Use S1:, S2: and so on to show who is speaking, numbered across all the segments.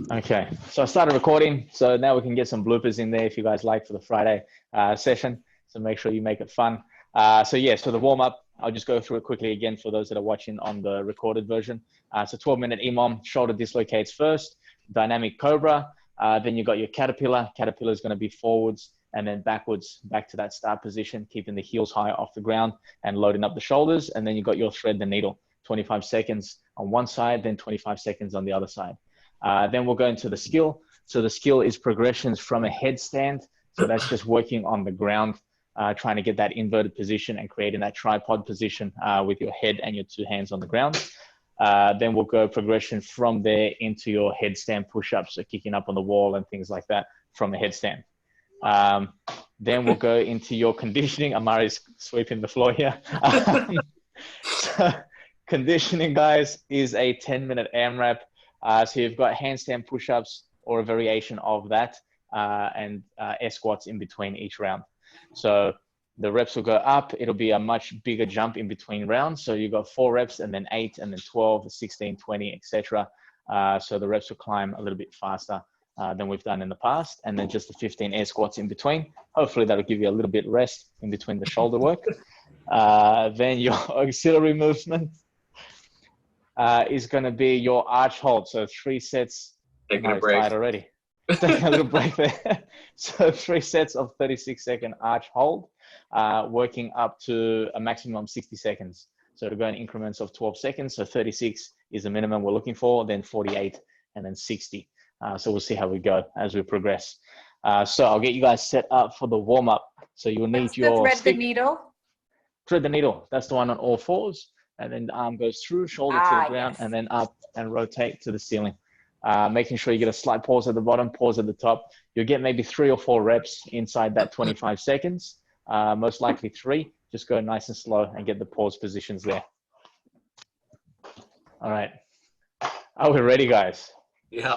S1: Okay, so I started recording, so now we can get some bloopers in there if you guys like for the Friday session. So make sure you make it fun. So the warm up, I'll just go through it quickly again for those that are watching on the recorded version. So 12-minute EMOM, shoulder dislocates first, dynamic Cobra. Then you got your caterpillar. Caterpillar is going to be forwards and then backwards, back to that start position, keeping the heels high off the ground and loading up the shoulders. And then you got your thread the needle, 25 seconds on one side, then 25 seconds on the other side. Then we'll go into the skill. So the skill is progressions from a headstand. So that's just working on the ground, trying to get that inverted position and creating that tripod position with your head and your two hands on the ground. Then we'll go progression from there into your headstand push-ups, so kicking up on the wall and things like that from the headstand. Then we'll go into your conditioning. Amari's sweeping the floor here. So conditioning, guys, is a 10-minute AMRAP. So you've got handstand push-ups or a variation of that, and air squats in between each round. So the reps will go up. It'll be a much bigger jump in between rounds. So you've got 4 reps and then 8 and then 12, 16, 20, etc. So the reps will climb a little bit faster than we've done in the past. And then just the 15 air squats in between. Hopefully that'll give you a little bit rest in between the shoulder work. Then your auxiliary movement is going to be your arch hold. So 3 sets.
S2: Taking a break
S1: already. Taking a little break there. So 3 sets of 36-second arch hold, working up to a maximum of 60 seconds. So to go in increments of 12 seconds. So 36 is the minimum we're looking for, then 48, and then 60. So we'll see how we go as we progress. So I'll get you guys set up for the warm up. So you'll need your
S3: thread the needle.
S1: Thread the needle. That's the one on all fours. And then the arm goes through, shoulder to the ground, and then up and rotate to the ceiling. Making sure you get a slight pause at the bottom, pause at the top. You'll get maybe 3 or 4 reps inside that 25 seconds. Most likely 3. Just go nice and slow and get the pause positions there. All right. Are we ready, guys?
S2: Yeah.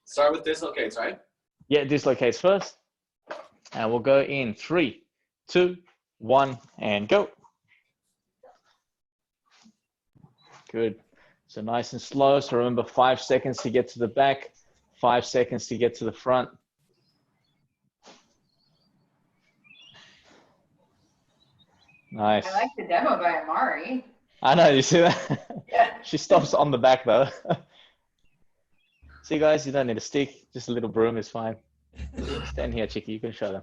S2: Start with dislocates, right?
S1: Yeah, dislocates first. And we'll go in 3, 2, 1, and go. Good. So nice and slow. So remember, 5 seconds to get to the back, 5 seconds to get to the front. Nice.
S3: I like the demo by Amari.
S1: I know, you see that?
S3: Yeah.
S1: She stops on the back though. See guys, you don't need a stick, just a little broom is fine. Stand here, Chicky, you can show them.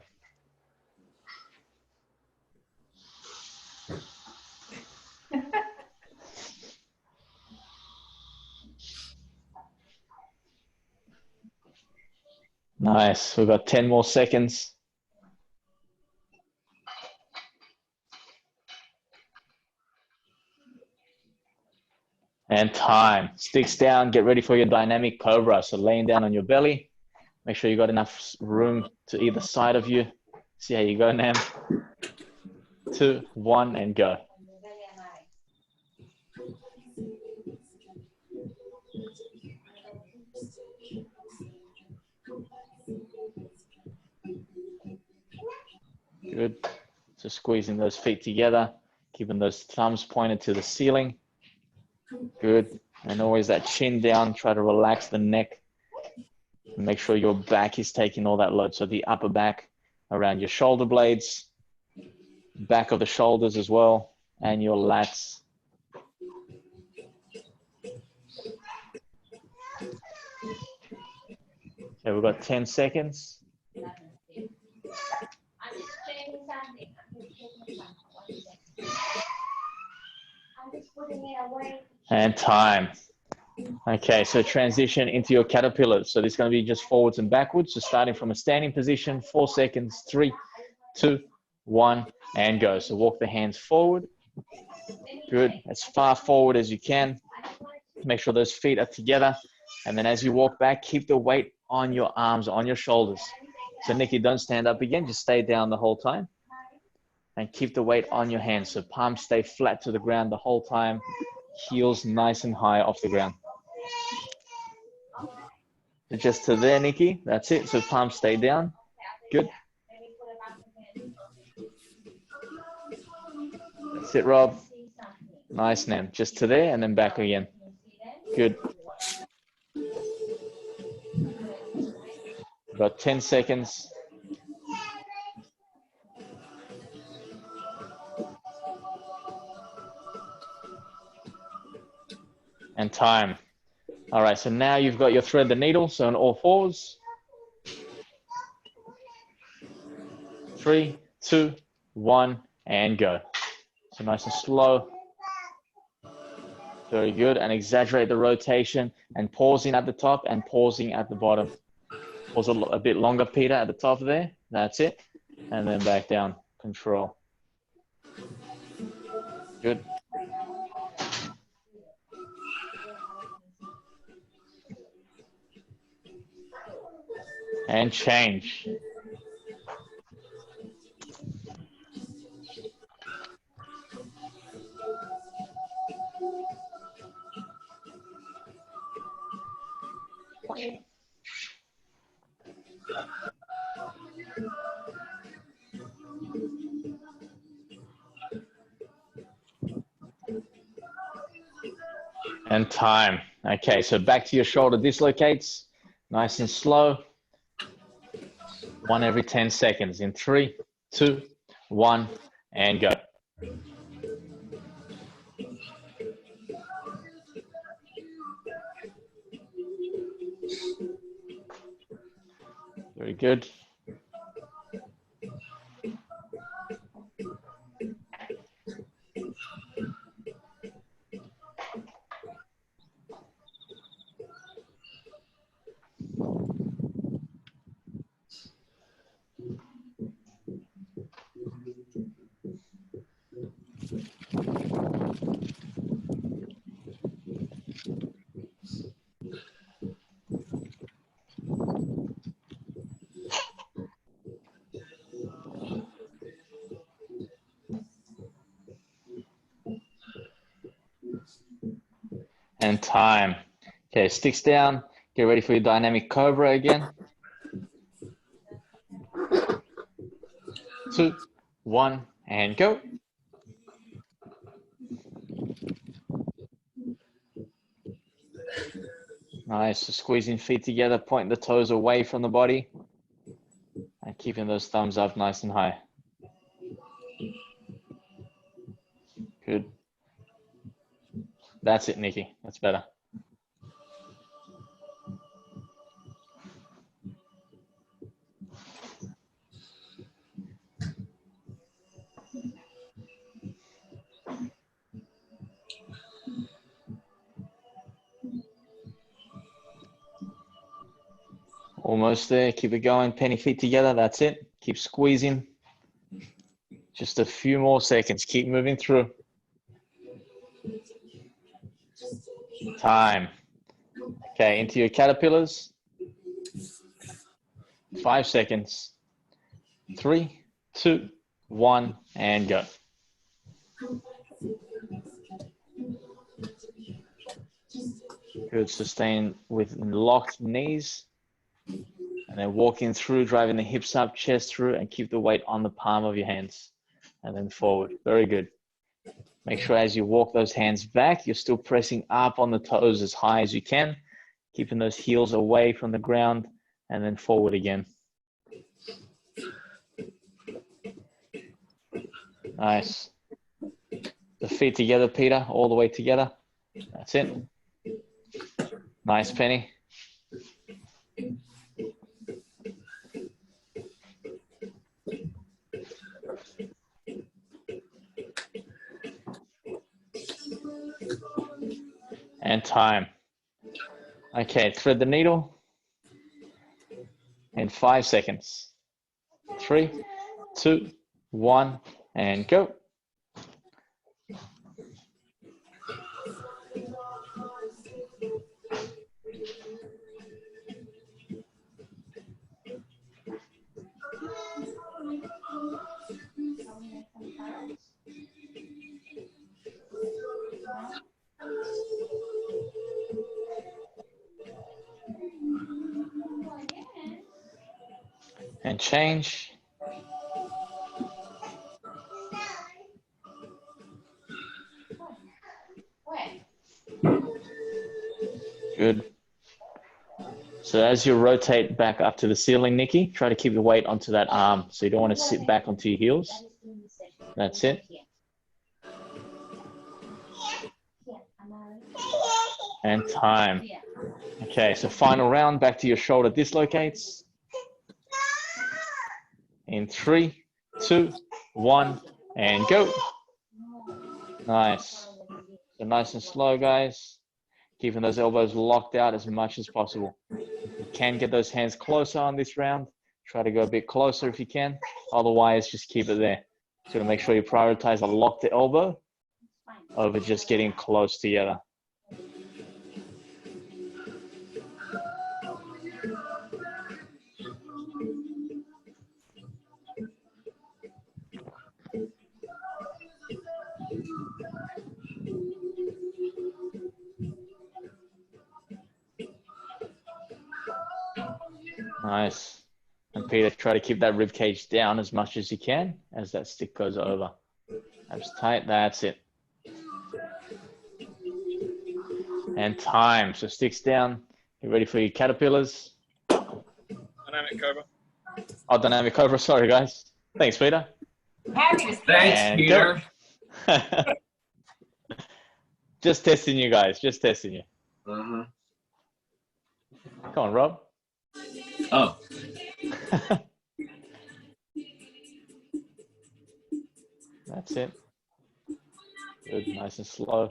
S1: Nice, we've got 10 more seconds. And time. Sticks down, get ready for your dynamic Cobra. So laying down on your belly. Make sure you got enough room to either side of you. See how you go, Nam. 2, 1, and go. Good. So squeezing those feet together, keeping those thumbs pointed to the ceiling. Good. And always that chin down. Try to relax the neck. Make sure your back is taking all that load. So the upper back around your shoulder blades, back of the shoulders as well, and your lats. Okay, we've got 10 seconds. And time. Okay, so transition into your caterpillars. So this is going to be just forwards and backwards. So starting from a standing position, 4 seconds, 3, 2, 1, and go. So walk the hands forward. Good. As far forward as you can. Make sure those feet are together. And then as you walk back, keep the weight on your arms, on your shoulders. So Nikki, don't stand up again. Just stay down the whole time. And keep the weight on your hands. So palms stay flat to the ground the whole time. Heels nice and high off the ground. Just to there, Nikki. That's it. So palms stay down. Good. That's it, Rob. Nice, Nam. Just to there and then back again. Good. got 10 seconds. And time. All right, so now you've got your thread the needle, so on all fours. 3, 2, 1, and go. So nice and slow. Very good, and exaggerate the rotation and pausing at the top and pausing at the bottom. Pause a bit longer, Peter, at the top there. That's it. And then back down, control. Good. And change. And time. Okay, so back to your shoulder dislocates. Nice and slow. 1 every 10 seconds in 3, 2, 1, and go. Very good. And time. Okay, sticks down. Get ready for your dynamic Cobra again. 2, 1, and go. Nice, so squeezing feet together, pointing the toes away from the body, and keeping those thumbs up nice and high. Good. That's it, Nikki. That's better. Almost there. Keep it going. Penny feet together. That's it. Keep squeezing. Just a few more seconds. Keep moving through. Time. Okay, into your caterpillars. 5 seconds. 3, 2, 1, and go. Good. Sustain with locked knees. And then walking through, driving the hips up, chest through, and keep the weight on the palm of your hands. And then forward. Very good. Make sure as you walk those hands back, you're still pressing up on the toes as high as you can, keeping those heels away from the ground, and then forward again. Nice. The feet together, Peter, all the way together. That's it. Nice, Penny. And time. Okay, thread the needle in 5 seconds. 3, 2, 1, and go. And change. Good. So as you rotate back up to the ceiling, Nikki, try to keep your weight onto that arm. So you don't want to sit back onto your heels. That's it. And time. Okay, so final round, back to your shoulder dislocates. In 3, 2, 1, and go. Nice. So nice and slow, guys. Keeping those elbows locked out as much as possible. You can get those hands closer on this round. Try to go a bit closer if you can. Otherwise, just keep it there. So to make sure you prioritize a locked elbow over just getting close together. Nice. And Peter, try to keep that rib cage down as much as you can as that stick goes over. Abs tight, that's it. And time. So sticks down. Get ready for your caterpillars.
S2: Dynamic Cobra.
S1: Oh, dynamic Cobra. Sorry, guys. Thanks, Peter.
S3: Happy to see
S2: Thanks,
S1: And
S2: Peter.
S1: Just testing you guys. Just testing you.
S2: Mm-hmm.
S1: Come on, Rob.
S2: Oh.
S1: That's it. Good, nice and slow.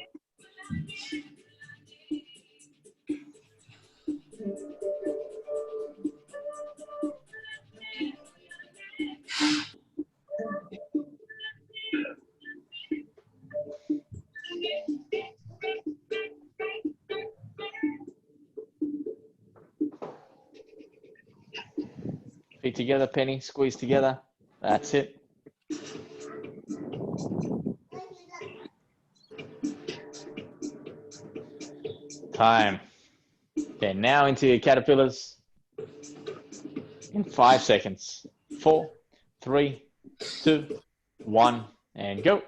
S1: Feet together, Penny, squeeze together. That's it. Time. Okay, now into your caterpillars. In 5 seconds. 4, 3, 2, 1, and go.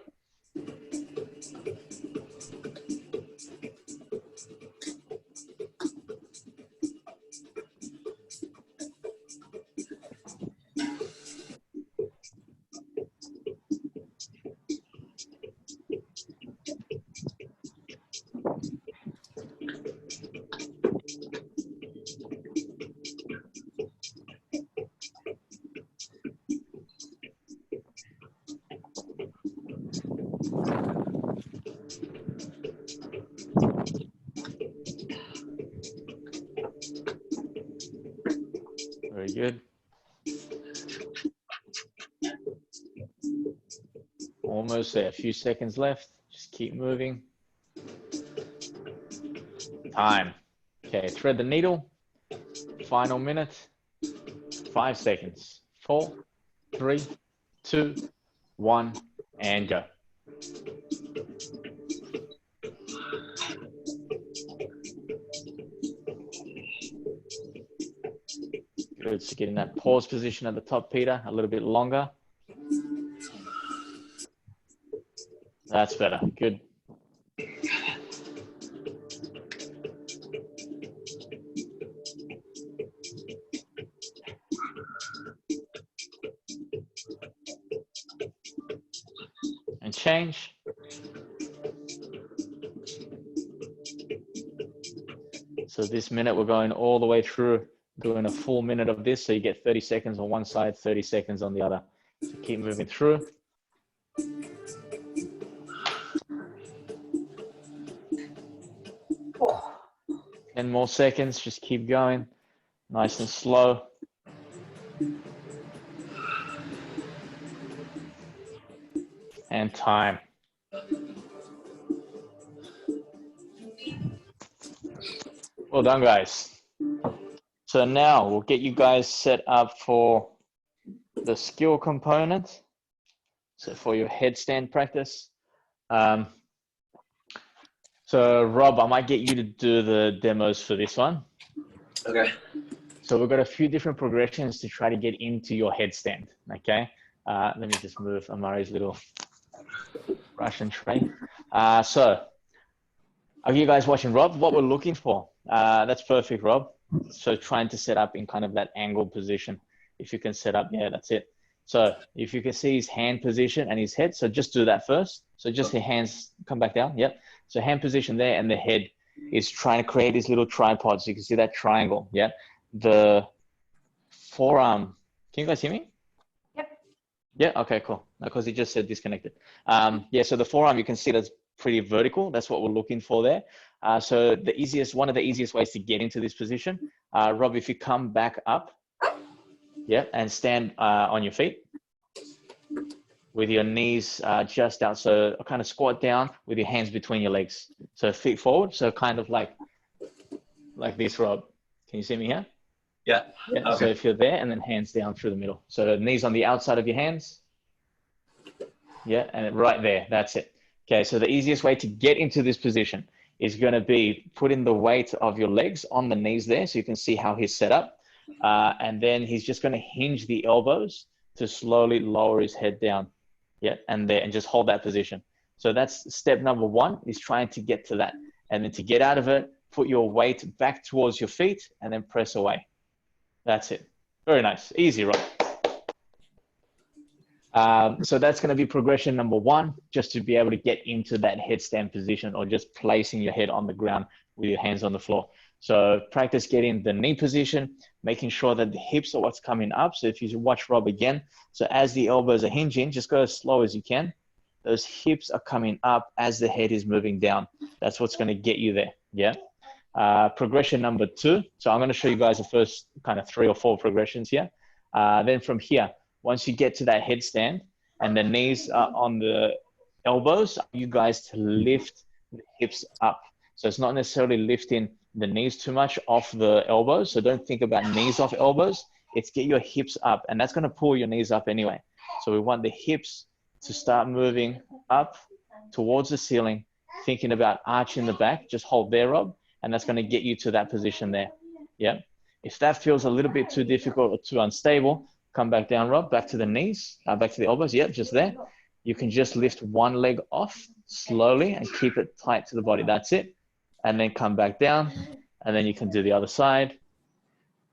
S1: Very good. Almost there. A few seconds left. Just keep moving. Time. Okay, thread the needle. Final minute. 5 seconds. 4, 3, 2, 1, and go. Good. So getting that pause position at the top, Peter, a little bit longer. That's better. Good. And change. So this minute, we're going all the way through, doing a full minute of this. So you get 30 seconds on one side, 30 seconds on the other. So keep moving through. Oh. 10 more seconds, just keep going. Nice and slow. And time. Well done, guys. So now we'll get you guys set up for the skill component. So for your headstand practice. So Rob, I might get you to do the demos for this one.
S2: Okay.
S1: So we've got a few different progressions to try to get into your headstand, okay? Let me just move Amari's little Russian tray. So are you guys watching, Rob? What we're looking for. That's perfect, Rob. So trying to set up in kind of that angled position. If you can set up, yeah, that's it. So if you can see his hand position and his head, so just do that first. So just the hands come back down. Yep. So hand position there, and the head is trying to create this little tripod. So you can see that triangle. Yeah. The forearm. Can you guys hear me?
S3: Yep.
S1: Yeah. Okay. Cool. Because he just said disconnected. Yeah. So the forearm, you can see that's pretty vertical. That's what we're looking for there. So one of the easiest ways to get into this position, Rob, if you come back up, yeah, and stand on your feet with your knees just out. So kind of squat down with your hands between your legs. So feet forward. So kind of like this, Rob. Can you see me here?
S2: Yeah.
S1: Yeah.
S2: Okay.
S1: So if you're there, and then hands down through the middle. So knees on the outside of your hands. Yeah, and right there. That's it. Okay. So the easiest way to get into this position is going to be putting the weight of your legs on the knees there, so you can see how he's set up. And then he's just going to hinge the elbows to slowly lower his head down. Yeah, and just hold that position. So that's step number one, is trying to get to that. And then to get out of it, put your weight back towards your feet and then press away. That's it. Very nice. Easy, right? So that's going to be progression number one, just to be able to get into that headstand position, or just placing your head on the ground with your hands on the floor. So practice getting the knee position, making sure that the hips are what's coming up. So if you watch Rob again, so as the elbows are hinging, just go as slow as you can. Those hips are coming up as the head is moving down. That's what's going to get you there. Yeah. Progression number two. So I'm going to show you guys the first kind of 3 or 4 progressions here. Then from here, once you get to that headstand and the knees are on the elbows, you guys to lift the hips up. So it's not necessarily lifting the knees too much off the elbows. So don't think about knees off elbows. It's get your hips up, and that's going to pull your knees up anyway. So we want the hips to start moving up towards the ceiling, thinking about arching the back. Just hold there, Rob, and that's going to get you to that position there. Yeah. If that feels a little bit too difficult or too unstable, come back down, Rob, back to the knees, back to the elbows. Yep, just there. You can just lift one leg off slowly and keep it tight to the body. That's it. And then come back down, and then you can do the other side,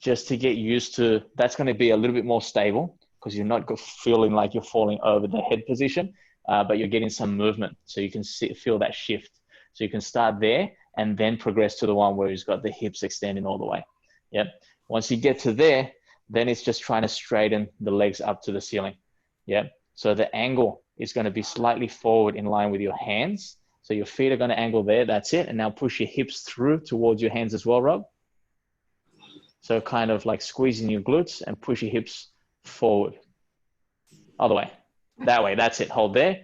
S1: just to get used to. That's going to be a little bit more stable, because you're not feeling like you're falling over the head position, but you're getting some movement. So you can feel that shift. So you can start there and then progress to the one where he's got the hips extending all the way. Yep. Once you get to there, then it's just trying to straighten the legs up to the ceiling. Yep. So the angle is going to be slightly forward in line with your hands. So your feet are going to angle there. That's it. And now push your hips through towards your hands as well, Rob. So kind of like squeezing your glutes and push your hips forward. Other way. That way. That's it. Hold there.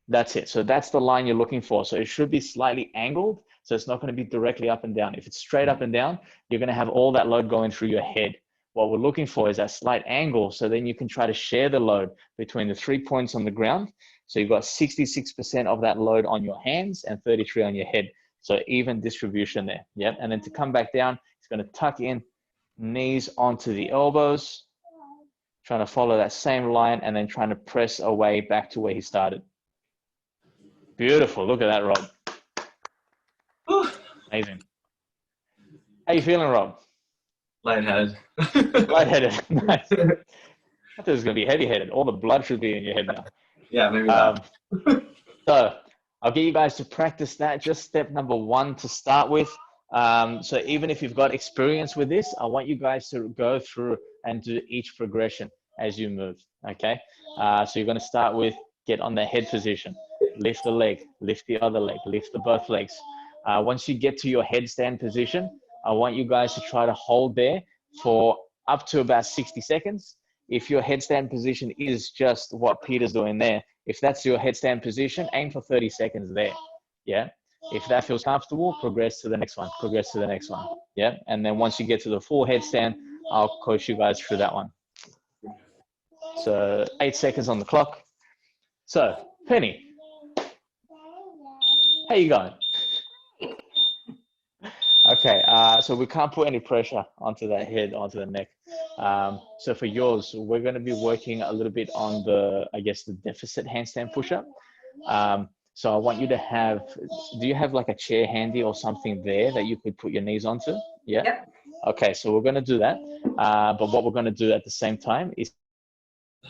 S1: That's it. So that's the line you're looking for. So it should be slightly angled. So it's not going to be directly up and down. If it's straight up and down, you're going to have all that load going through your head. What we're looking for is that slight angle. So then you can try to share the load between the 3 points on the ground. So you've got 66% of that load on your hands and 33 on your head. So even distribution there. Yep. And then to come back down, it's going to tuck in, knees onto the elbows, trying to follow that same line, and then trying to press away back to where he started. Beautiful. Look at that, Rob. Amazing. How you feeling, Rob?
S2: Lightheaded.
S1: Lightheaded. Nice. I thought it was going to be heavy-headed. All the blood should be in your head now.
S2: Yeah, maybe that.
S1: So I'll get you guys to practice that. Just step number 1 to start with. So even if you've got experience with this, I want you guys to go through and do each progression as you move. Okay. So you're going to start with get on the head position, lift the leg, lift the other leg, lift the both legs. Once you get to your headstand position, I want you guys to try to hold there for up to about 60 seconds. If your headstand position is just what Peter's doing there, if that's your headstand position, aim for 30 seconds there. Yeah. If that feels comfortable, progress to the next one, progress to the next one. Yeah. And then once you get to the full headstand, I'll coach you guys through that one. So 8 seconds on the clock. So Penny, how you going? Okay, so we can't put any pressure onto that head, onto the neck. So for yours, we're going to be working a little bit on the, I guess, the deficit handstand push-up. So I want you to have, do you have like a chair handy or something there that you could put your knees onto? Yeah?
S3: Yep.
S1: Okay, so we're going to do that. But what we're going to do at the same time is a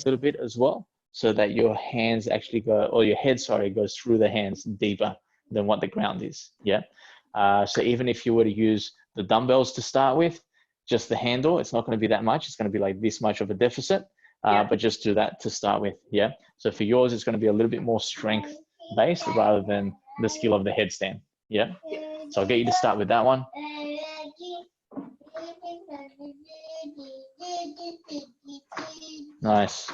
S1: little bit as well, so that your hands actually go, or your head, sorry, goes through the hands deeper than what the ground is. Yeah. So even if you were to use the dumbbells to start with, just the handle, it's not going to be that much. It's going to be like this much of a deficit, but just do that to start with. Yeah. So for yours, it's going to be a little bit more strength based rather than the skill of the headstand. Yeah. So I'll get you to start with that one. Nice.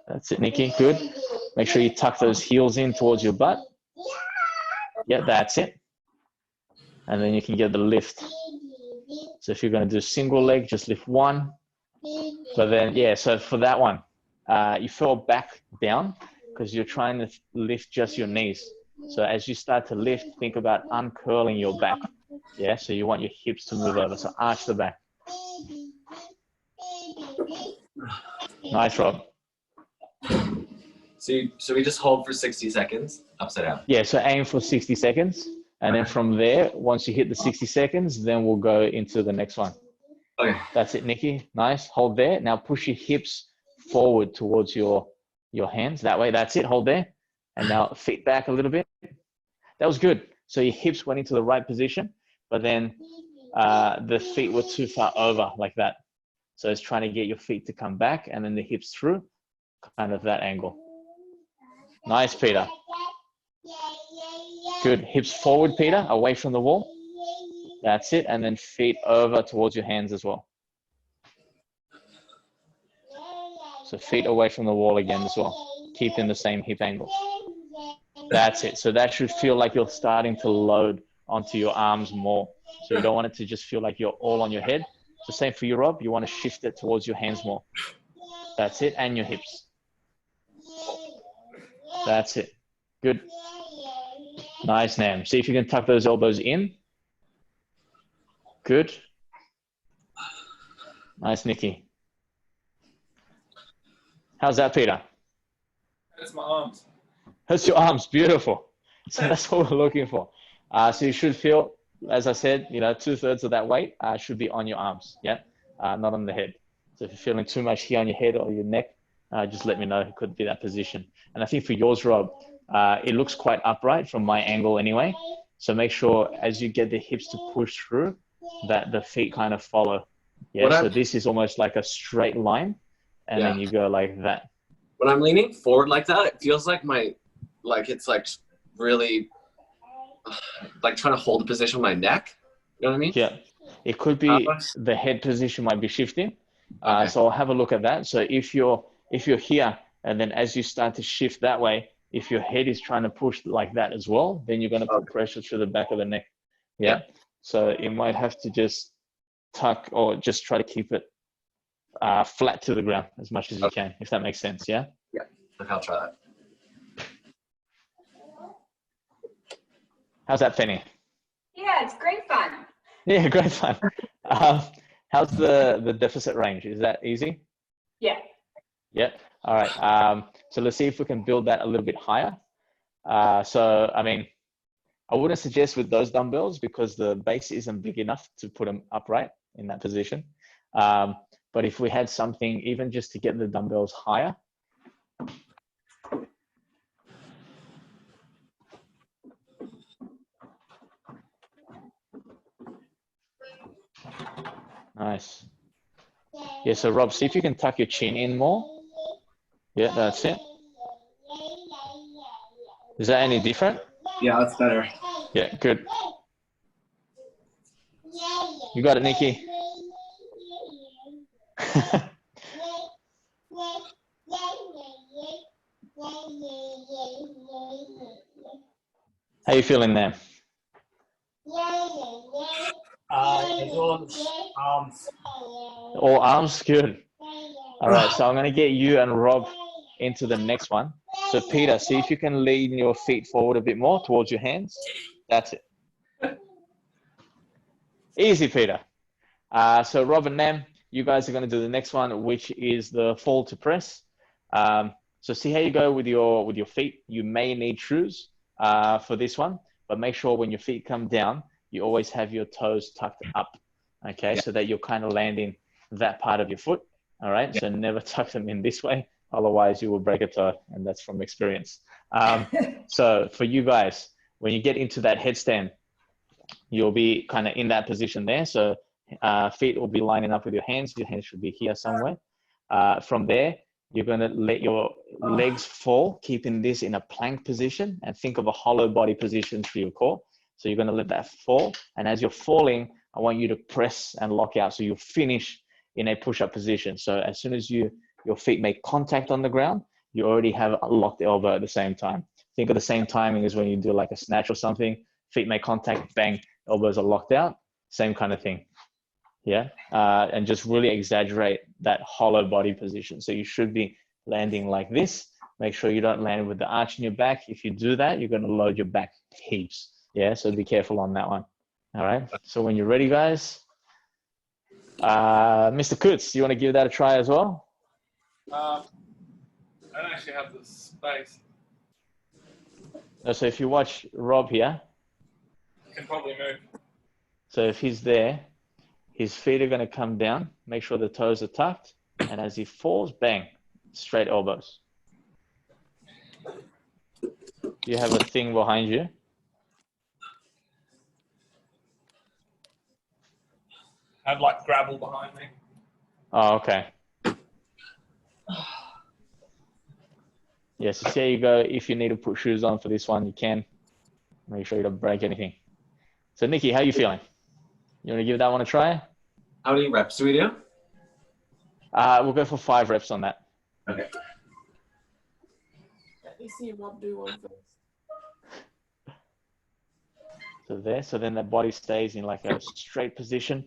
S1: That's it, Nikki. Good. Make sure you tuck those heels in towards your butt. Yeah, that's it. And then you can get the lift. So if you're going to do single leg, just lift one. But then, yeah, so for that one, you fall back down because you're trying to lift just your knees. So as you start to lift, think about uncurling your back. Yeah, so you want your hips to move over. So arch the back. Nice, Rob.
S2: So we just hold for 60 seconds, upside down.
S1: Yeah, so aim for 60 seconds. And then from there, once you hit the 60 seconds, then we'll go into the next one.
S2: Okay.
S1: That's it, Nikki. Nice. Hold there. Now push your hips forward towards your hands. That way, that's it. Hold there. And now feet back a little bit. That was good. So your hips went into the right position, but then the feet were too far over like that. So it's trying to get your feet to come back and then the hips through, kind of that angle. Nice, Peter. Good. Hips forward, Peter, away from the wall. That's it. And then feet over towards your hands as well. So feet away from the wall again as well. Keep in the same hip angle. That's it. So that should feel like you're starting to load onto your arms more. So you don't want it to just feel like you're all on your head. So same for you, Rob. You want to shift it towards your hands more. That's it. And your hips. That's it. Good. Nice, Nam. See if you can tuck those elbows in. Good. Nice, Nikki. How's that, Peter?
S4: That's my arms.
S1: That's your arms. Beautiful. So that's what we're looking for. So you should feel, as I said, 2/3 of that weight should be on your arms. Yeah. Not on the head. So if you're feeling too much here on your head or your neck, just let me know. It could be that position. And I think for yours, Rob, it looks quite upright from my angle anyway. So make sure as you get the hips to push through that the feet kind of follow. Yeah. So this is almost like a straight line. And then you go like that.
S2: When I'm leaning forward like that, it feels like it's like really like trying to hold the position with my neck. You know what I mean?
S1: Yeah. It could be the head position might be shifting. So I'll have a look at that. So if you're here and then as you start to shift that way, if your head is trying to push like that as well, then you're going to put pressure through the back of the neck. Yeah. So you might have to just tuck or just try to keep it flat to the ground as much as you can, if that makes sense. Yeah.
S2: Yeah. Okay, I'll try that.
S1: How's that, Penny?
S3: Yeah, it's great fun.
S1: Yeah, great fun. How's the deficit range? Is that easy?
S3: Yeah.
S1: Yeah. All right. So let's see if we can build that a little bit higher. So, I mean, I wouldn't suggest with those dumbbells because the base isn't big enough to put them upright in that position. But if we had something, even just to get the dumbbells higher. Nice. Yeah, so Rob, see if you can tuck your chin in more. Yeah, that's it. Is that any different?
S2: Yeah, that's better.
S1: Yeah, good. You got it, Nikki. How you feeling there?
S4: Arms.
S1: All arms? Good. All right, so I'm going to get you and Rob into the next one. So Peter, see if you can lean your feet forward a bit more towards your hands. That's it. Easy, Peter. So Rob and Nam, you guys are going to do the next one, which is the fall to press. So see how you go with your feet. You may need shoes for this one, but make sure when your feet come down you always have your toes tucked up, okay? So that you're kind of landing that part of your foot, all right? So never tuck them in this way, otherwise you will break a toe, and that's from experience. So for you guys, when you get into that headstand, you'll be kind of in that position there. So feet will be lining up with your hands. Your hands should be here somewhere. From there, you're going to let your legs fall, keeping this in a plank position, and think of a hollow body position for your core. So you're going to let that fall. And as you're falling, I want you to press and lock out. So you'll finish in a push-up position. So as soon as your feet make contact on the ground, you already have a locked elbow at the same time. Think of the same timing as when you do like a snatch or something. Feet make contact, bang, elbows are locked out. Same kind of thing. Yeah. And just really exaggerate that hollow body position. So you should be landing like this. Make sure you don't land with the arch in your back. If you do that, you're going to load your back heaps. Yeah. So be careful on that one. All right. So when you're ready, guys, Mr. Kutz, do you want to give that a try as well?
S4: I don't actually have the space.
S1: So if you watch Rob here,
S4: You can probably move.
S1: so if he's there, his feet are going to come down, make sure the toes are tucked, and as he falls, bang, straight elbows. You have a thing behind you.
S4: I have like gravel behind me.
S1: Oh, okay. Yes, so there you go. If you need to put shoes on for this one, you can. Make sure you don't break anything. So Nikki, how are you feeling? You want to give that one a try?
S2: How many reps do we do?
S1: We'll go for 5 reps on that.
S2: Okay.
S5: Let me see Rob do one first.
S1: So there, so then the body stays in like a straight position,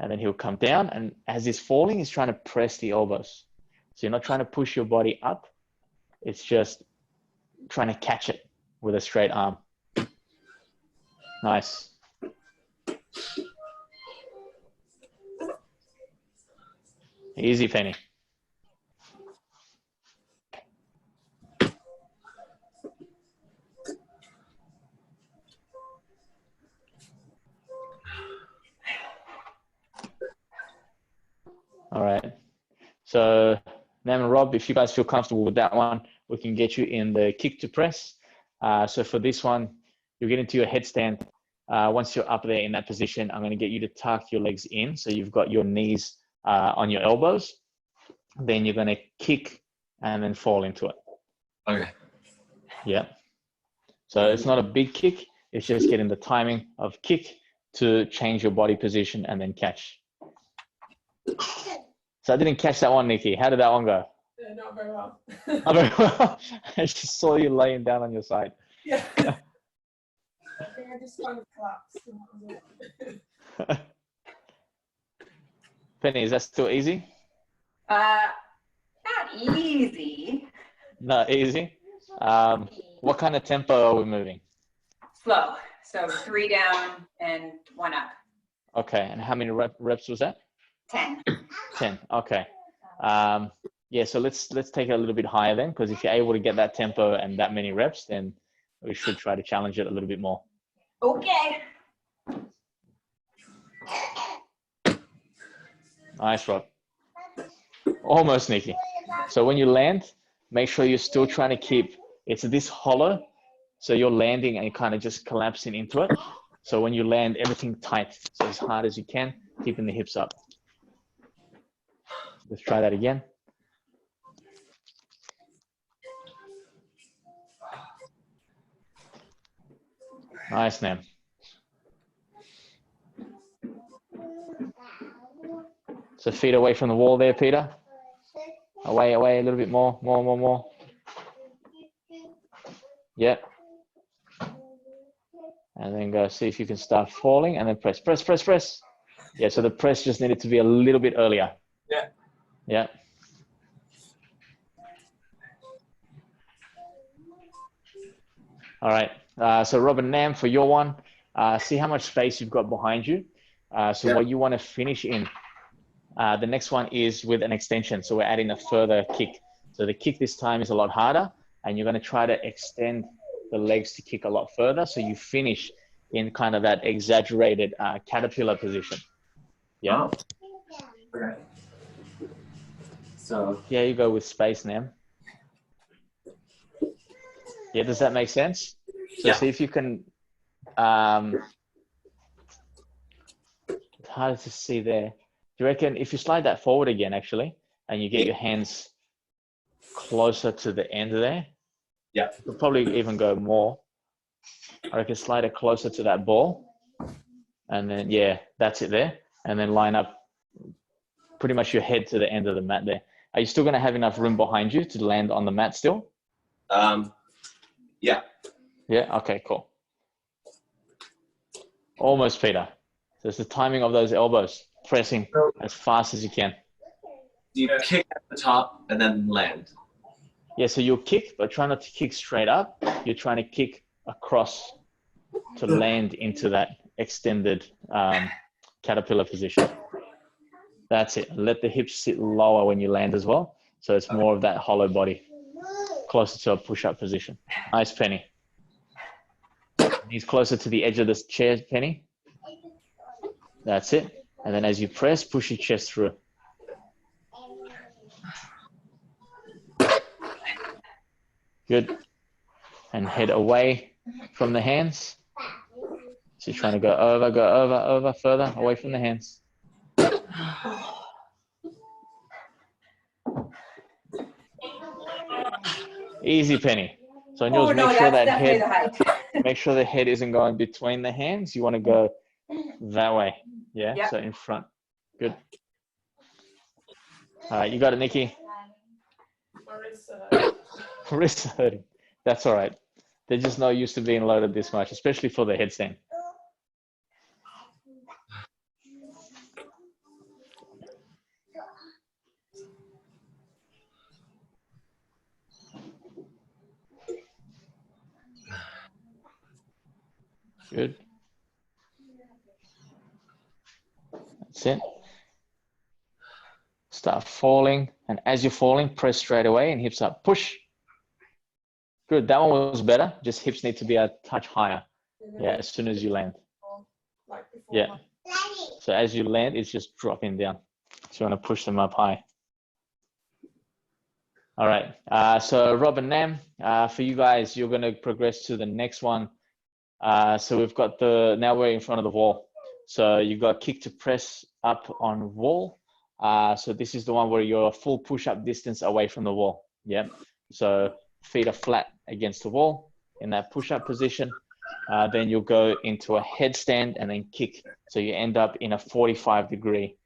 S1: and then he'll come down, and as he's falling, he's trying to press the elbows. So you're not trying to push your body up, it's just trying to catch it with a straight arm. Nice. Easy, Penny. All right. So, Nam and Rob, if you guys feel comfortable with that one, we can get you in the kick to press. So for this one, you'll get into your headstand. Once you're up there in that position, I'm going to get you to tuck your legs in. So you've got your knees on your elbows. Then you're going to kick and then fall into it.
S2: Okay.
S1: Yeah. So it's not a big kick. It's just getting the timing of kick to change your body position and then catch. So I didn't catch that one, Nikki. How did that one go?
S5: Yeah, not very well.
S1: Not very well. I just saw you laying down on your side.
S5: Yeah. I think I just kind of collapsed. And that was it.
S1: Penny, is that still easy?
S3: Not easy.
S1: Not easy. What kind of tempo are we moving?
S3: Slow. So 3 down and 1 up.
S1: Okay, and how many reps was that?
S3: 10.
S1: 10. Okay. Yeah, so let's take it a little bit higher then, because if you're able to get that tempo and that many reps, then we should try to challenge it a little bit more.
S3: Okay.
S1: Nice, Rob. Almost, Nikki. So when you land, make sure you're still trying to keep, it's this hollow, so you're landing and you're kind of just collapsing into it. So when you land, everything tight, so as hard as you can, keeping the hips up. Let's try that again. Nice, Nam. So feet away from the wall there, Peter. Away, away, a little bit more. Yep. And then go see if you can start falling and then press. Yeah, so the press just needed to be a little bit earlier.
S4: Yeah.
S1: Yeah. All right. So Robin Nam, for your one, see how much space you've got behind you. So what you want to finish in. The next one is with an extension. So we're adding a further kick. So the kick this time is a lot harder, and you're going to try to extend the legs to kick a lot further. So you finish in kind of that exaggerated caterpillar position. Yeah.
S2: Oh. Okay. So
S1: Yeah, you go with space now. Yeah, does that make sense? So
S2: yeah.
S1: see if you can, it's hard to see there. Do you reckon if you slide that forward again, actually, and you get your hands closer to the end there,
S2: Yeah.
S1: you'll probably even go more. I reckon slide it closer to that ball. And then, yeah, that's it there. And then line up pretty much your head to the end of the mat there. Are you still going to have enough room behind you to land on the mat still?
S2: Yeah.
S1: Yeah, okay, cool. Almost, Peter. So it's the timing of those elbows, pressing as fast as you can.
S2: You kick at the top and then land.
S1: Yeah, so you'll kick, but try not to kick straight up. You're trying to kick across to land into that extended caterpillar position. That's it. Let the hips sit lower when you land as well. So it's more of that hollow body, closer to a push-up position. Nice, Penny. Knees closer to the edge of this chair, Penny. That's it. And then as you press, push your chest through. Good. And head away from the hands. So you're trying to go over, further, away from the hands. Easy, Penny. So on yours, make sure that head, make sure the head isn't going between the hands. You want to go that way. Yeah,
S3: Yep.
S1: so in front. Good. All right, you got it, Nikki. Wrist hurting. That's all right. They're just not used to being loaded this much, especially for the headstand. Good. That's it. Start falling, and as you're falling, press straight away and hips up. Push. Good. That one was better. Just hips need to be a touch higher. Yeah, as soon as you land. Yeah. So as you land, it's just dropping down. So you want to push them up high. All right. So Rob and Nam, for you guys, you're going to progress to the next one. So we've got now we're in front of the wall. So you've got kick to press up on wall. So this is the one where you're a full push-up distance away from the wall. Yeah. So feet are flat against the wall in that push-up position. Then you'll go into a headstand and then kick. So you end up in a 45-degree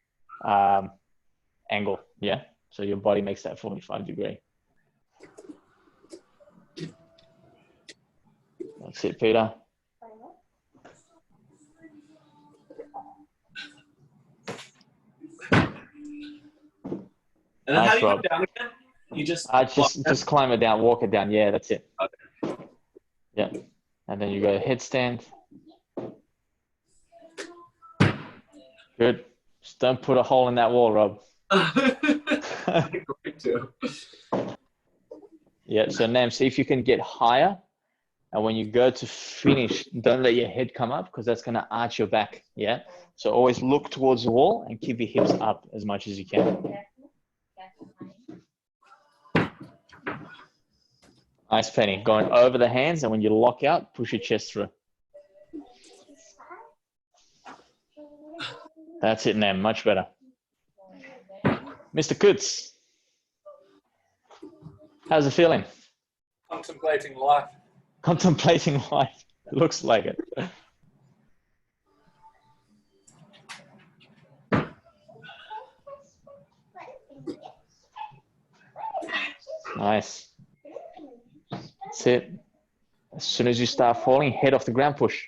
S1: angle. Yeah. So your body makes that 45-degree. That's it, Peter.
S2: And then
S1: nice,
S2: how do you
S1: Rob.
S2: go down again? You just
S1: just climb it down, walk it down. Yeah, that's it.
S2: Okay.
S1: Yeah. And then you go headstand. Good. Just don't put a hole in that wall, Rob. Yeah, so Nam, see if you can get higher. And when you go to finish, don't let your head come up because that's going to arch your back. Yeah. So always look towards the wall and keep your hips up as much as you can. Nice, Penny. Going over the hands, and when you lock out, push your chest through. That's it, Nam. Much better. Mr. Kutz, how's it feeling?
S4: Contemplating life.
S1: Contemplating life. It looks like it. Nice. That's it. As soon as you start falling, head off the ground, push.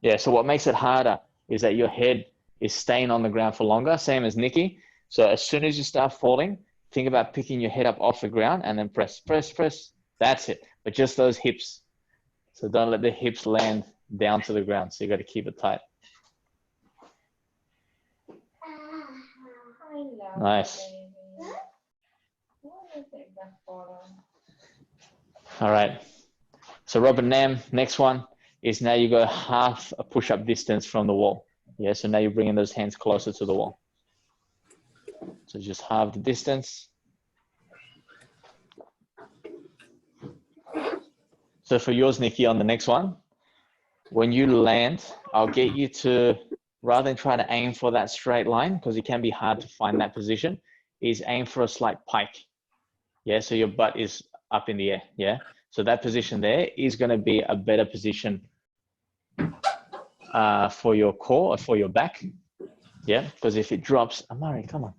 S1: Yeah, so what makes it harder is that your head is staying on the ground for longer, same as Nikki. So as soon as you start falling, think about picking your head up off the ground and then press, press, press. That's it. But just those hips. So don't let the hips land down to the ground. So you got to keep it tight. Nice. All right. So Rob and Nam, next one. is now you go half a push-up distance from the wall. Yeah, so now you're bringing those hands closer to the wall. So just half the distance. So for yours, Nikki, on the next one, when you land, I'll get you to, rather than try to aim for that straight line, because it can be hard to find that position, is aim for a slight pike. Yeah, so your butt is up in the air. Yeah, so that position there is going to be a better position for your core or for your back. Yeah, because if it drops, Amari, come on.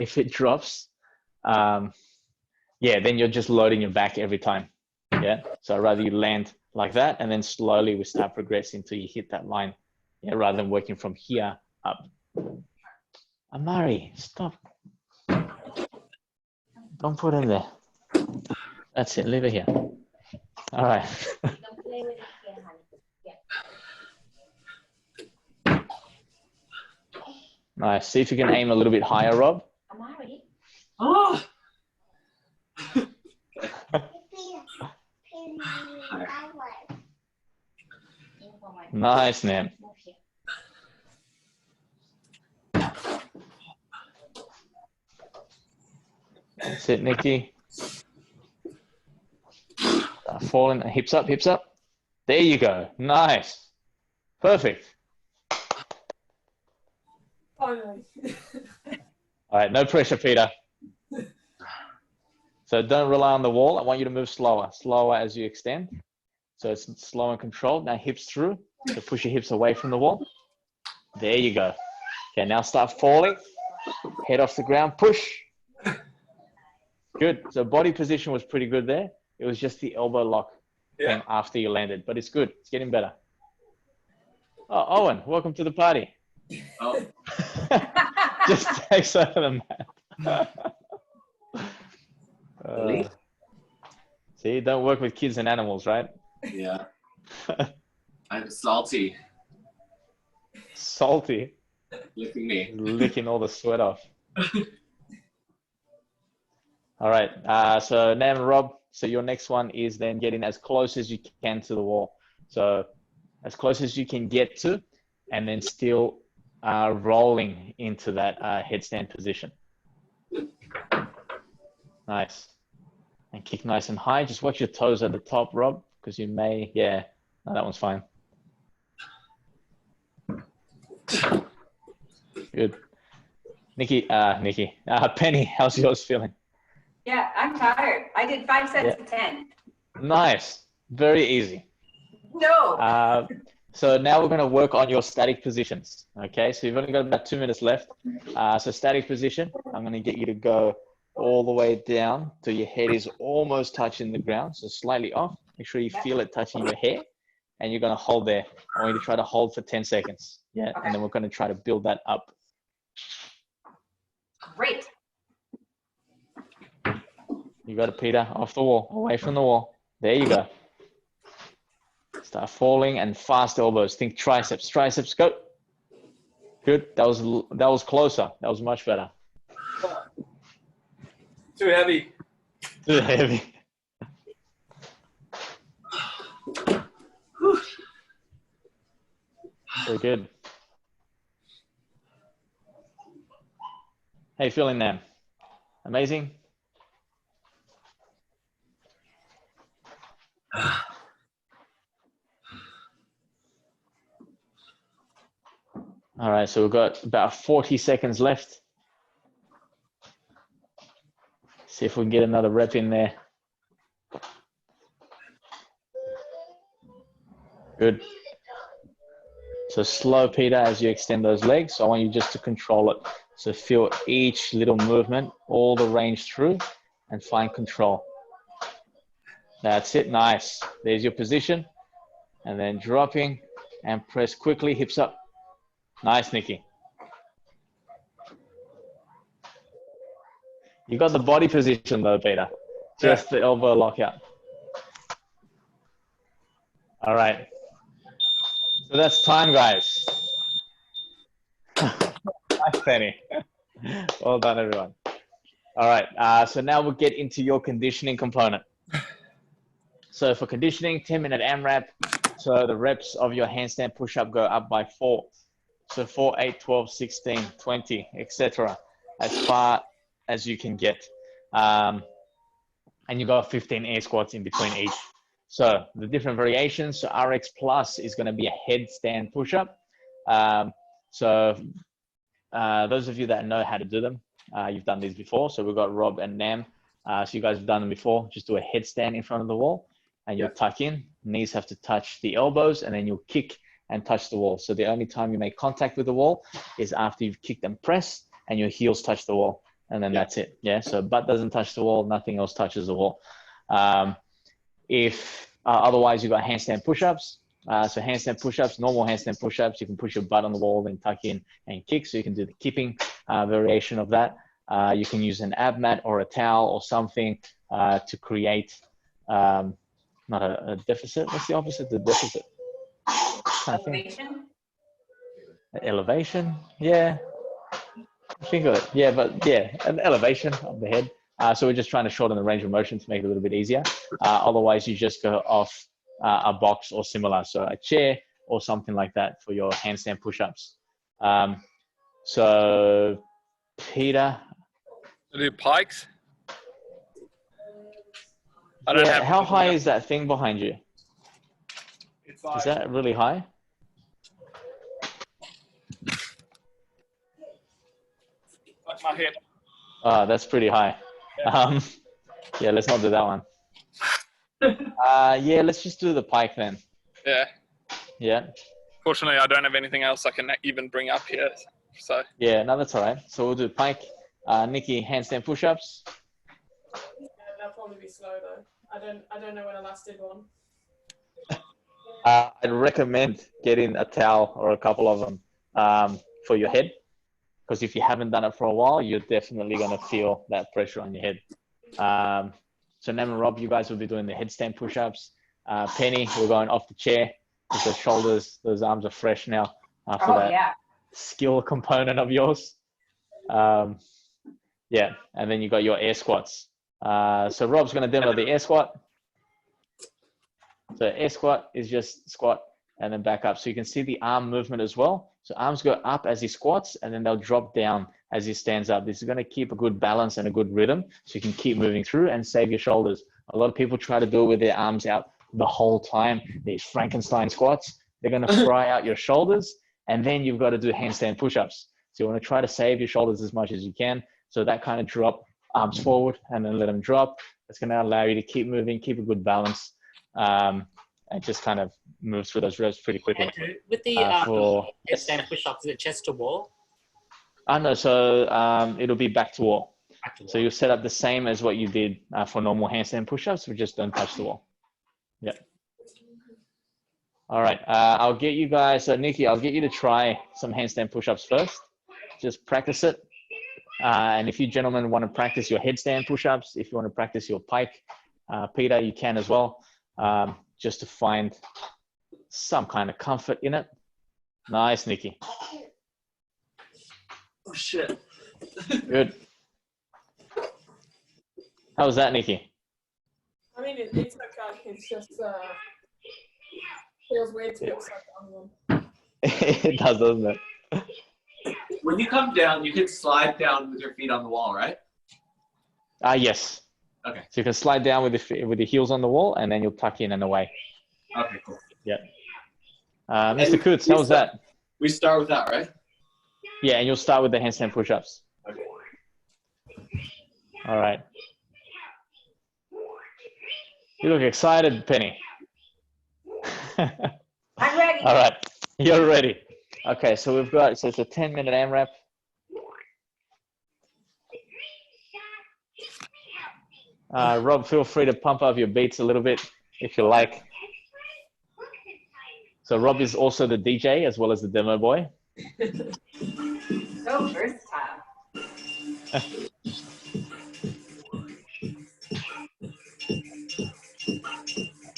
S1: If it drops, yeah, then you're just loading your back every time. Yeah, so I'd rather you land like that, and then slowly we start progressing until you hit that line. Yeah, rather than working from here up. Amari, stop. Don't put it there. That's it, leave it here. All right. Nice. See if you can aim a little bit higher, Rob.
S2: Oh.
S1: Nice, man. That's it, Nikki. Falling, hips up, hips up. There you go. Nice. Perfect.
S5: Finally.
S1: All right, no pressure, Peter. So don't rely on the wall. I want you to move slower, slower as you extend. So it's slow and controlled. Now hips through. So push your hips away from the wall. There you go. Okay, now start falling. Head off the ground, push. Good. So body position was pretty good there. It was just the elbow lock came after you landed, but it's good. It's getting better. Oh, Owen, welcome to the party.
S2: Oh.
S1: Just takes over the mat. See, don't work with kids and animals, right?
S2: Yeah. I'm salty.
S1: Salty.
S2: Licking me.
S1: Licking all the sweat off. All right. So Nam and Rob, so your next one is then getting as close as you can to the wall. So as close as you can get to, and then still rolling into that headstand position. Nice. And kick nice and high. Just watch your toes at the top, Rob, because you may, yeah. No, that one's fine. Good. Nikki, Penny, how's yours feeling?
S3: Yeah, I'm tired. I did 5 sets of 10.
S1: Nice. Very easy.
S3: No.
S1: So now we're going to work on your static positions. Okay, so you've only got about 2 minutes left. So static position, I'm going to get you to go all the way down till your head is almost touching the ground, so slightly off. Make sure you feel it touching your hair, and you're going to hold there. I want you to try to hold for 10 seconds. Yeah,
S3: Okay.
S1: and then we're going to try to build that up.
S3: Great.
S1: You got it, Peter. Off the wall, away from the wall. There you go. Start falling and fast elbows. Think triceps. Triceps, go. Good. That was closer. That was much better.
S4: Too heavy.
S1: Too heavy. Very good. How you feeling, Nam? Amazing? All right, so we've got about 40 seconds left. See if we can get another rep in there. Good. So slow, Peter, as you extend those legs. So I want you just to control it. So feel each little movement, all the range through, and find control. That's it. Nice. There's your position. And then dropping and press quickly, hips up. Nice, Nikki. You got the body position though, Peter. Just the elbow lockout. All right. So that's time, guys. Nice, Penny. Well done, everyone. All right. So now we'll get into your conditioning component. So for conditioning, 10-minute AMRAP. So the reps of your handstand push-up go up by 4. So 4, 8, 12, 16, 20, etc. As far as you can get. And you got 15 air squats in between each. So the different variations. So RX Plus is going to be a headstand push-up. So those of you that know how to do them, you've done these before. So we've got Rob and Nam. So you guys have done them before. Just do a headstand in front of the wall and you'll tuck in. Knees have to touch the elbows and then you'll kick and touch the wall. So the only time you make contact with the wall is after you've kicked and pressed and your heels touch the wall. And then that's it. Yeah. So butt doesn't touch the wall. Nothing else touches the wall. If otherwise you've got handstand push-ups. So handstand push-ups, normal handstand push-ups, you can push your butt on the wall, then tuck in and kick. So you can do the kipping variation of that. You can use an ab mat or a towel or something to create not a deficit. What's the opposite of deficit?
S3: Elevation?
S1: Elevation, yeah. Think of it, yeah, but yeah, an elevation of the head. So we're just trying to shorten the range of motion to make it a little bit easier. Otherwise, you just go off a box or similar, so a chair or something like that for your handstand push-ups. So Peter,
S4: Do pikes? I don't have.
S1: how high is that thing behind you?
S4: It's like,
S1: Is that really high?
S4: like my head.
S1: That's pretty high. Yeah, let's not do that one. Yeah, let's just do the pike then.
S4: Yeah.
S1: Yeah.
S4: Fortunately, I don't have anything else I can even bring up here. So.
S1: Yeah, no, that's all right. So we'll do pike. Nikki, handstand push-ups.
S5: Yeah, that'll probably be slow though. I don't know when I last did one.
S1: I'd recommend getting a towel or a couple of them for your head, because if you haven't done it for a while, you're definitely going to feel that pressure on your head. So Nam and Rob, you guys will be doing the headstand push-ups. Penny, we're going off the chair with the shoulders. Those arms are fresh now after that skill component of yours. Yeah, and then you got your air squats. So Rob's going to demo the air squat. So air squat is just squat and then back up. So you can see the arm movement as well. So arms go up as he squats and then they'll drop down as he stands up. This is going to keep a good balance and a good rhythm so you can keep moving through and save your shoulders. A lot of people try to do it with their arms out the whole time. These Frankenstein squats, they're going to fry out your shoulders, and then you've got to do handstand push-ups. So you want to try to save your shoulders as much as you can. So that kind of drop, arms forward and then let them drop. It's going to allow you to keep moving, keep a good balance. And just kind of move through those reps pretty quickly.
S6: With the headstand push-ups, is it chest to wall?
S1: No, so it'll be back to wall. So you'll set up the same as what you did for normal handstand push-ups, but just don't touch the wall. Yeah. All right, I'll get you guys, so Nikki, I'll get you to try some handstand push-ups first. Just practice it. And if you gentlemen want to practice your headstand push-ups, if you want to practice your pike, Peter, you can as well. Just to find some kind of comfort in it. Nice, Nikki.
S2: Oh shit.
S1: Good. How was that, Nikki?
S5: I mean, it's okay. It's just feels weird to be upside down one.
S1: It does, doesn't it?
S2: When you come down, you can slide down with your feet on the wall, right?
S1: Yes.
S2: Okay.
S1: So you can slide down with the heels on the wall, and then you'll tuck in and away.
S2: Okay, cool.
S1: Yeah. Mr. Coots, how was that?
S2: We start with that, right?
S1: Yeah, and you'll start with the handstand push-ups.
S2: Okay.
S1: All right. You look excited, Penny.
S3: I'm ready.
S1: All right, you're ready. Okay, so we've got, so it's a 10-minute AMRAP. Rob, feel free to pump up your beats a little bit if you like. So Rob is also the DJ as well as the demo boy.
S3: So versatile.